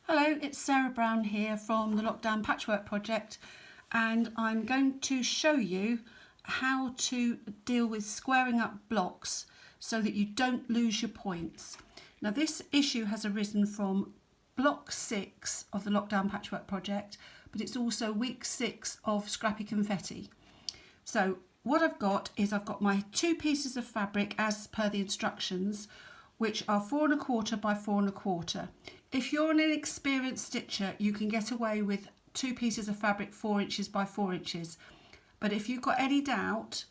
Hello, it's Sarah Brown here from the Lockdown Patchwork Project, and I'm going to show you how to deal with squaring up blocks so that you don't lose your points. Now, this issue has arisen from block 6 of the Lockdown Patchwork Project, but it's also week 6 of Scrappy Confetti. So what I've got is I've got my 2 pieces of fabric as per the instructions, which are 4 1/4 by 4 1/4. If you're an inexperienced stitcher, you can get away with 2 pieces of fabric 4 inches by 4 inches. But if you've got any doubt,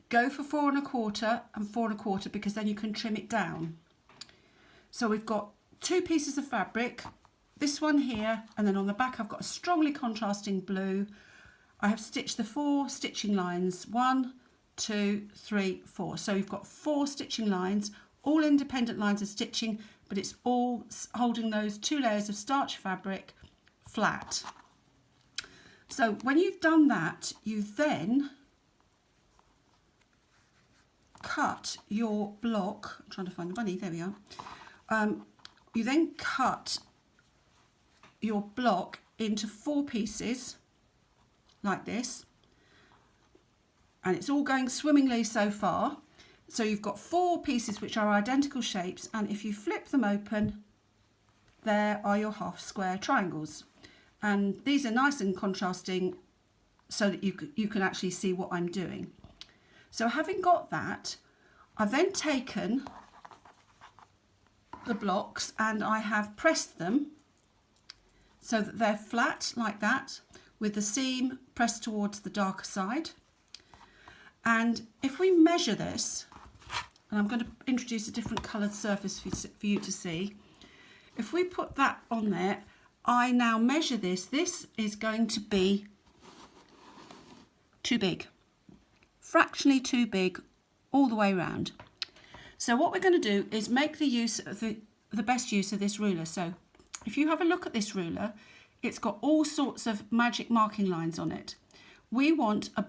go for 4 1/4 and 4 1/4, because then you can trim it down. So we've got 2 pieces of fabric, this one here, and then on the back I've got a strongly contrasting blue. I have stitched the 4 stitching lines, 1, 2, 3, 4. So you've got 4 stitching lines, all independent lines of stitching, but it's all holding those 2 layers of starch fabric flat. So when you've done that, you then cut your block. I'm trying to find the bunny, there we are. You then cut your block into 4 pieces like this, and it's all going swimmingly so far. So you've got 4 pieces which are identical shapes, and if you flip them open, there are your half square triangles. And these are nice and contrasting so that you can actually see what I'm doing. So having got that, I've then taken the blocks and I have pressed them so that they're flat like that, with the seam pressed towards the darker side. And if we measure this, and I'm going to introduce a different coloured surface for you to see. If we put that on there, I now measure this. This is going to be too big, fractionally too big all the way around. So what we're going to do is make the use of the best use of this ruler. So if you have a look at this ruler, it's got all sorts of magic marking lines on it. We want a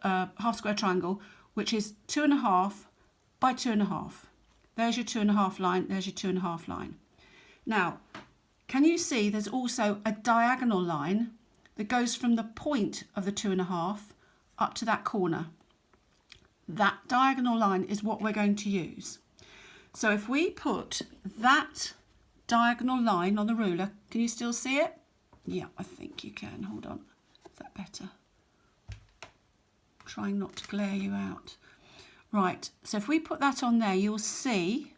half square triangle, which is 2 1/2 by 2 1/2. There's your 2 1/2 line, there's your 2 1/2 line. Now, can you see there's also a diagonal line that goes from the point of the 2 1/2 up to that corner? That diagonal line is what we're going to use. So if we put that diagonal line on the ruler, can you still see it? Yeah, I think you can. Hold on. Is that better? Trying not to glare you out. Right, so if we put that on there, you'll see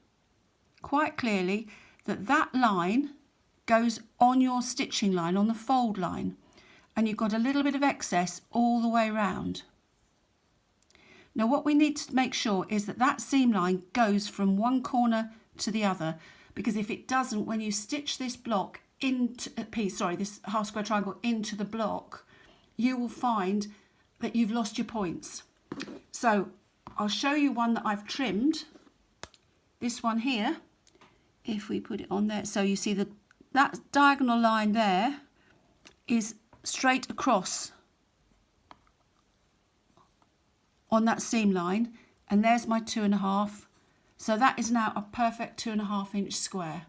quite clearly that that line goes on your stitching line, on the fold line, and you've got a little bit of excess all the way around. Now what we need to make sure is that that seam line goes from one corner to the other, because if it doesn't, when you stitch this block into this half square triangle into the block, you will find that you've lost your points. So I'll show you one that I've trimmed. This one here, if we put it on there, so you see that diagonal line there is straight across on that seam line, and there's my 2 1/2. So that is now a perfect 2 1/2 inch square.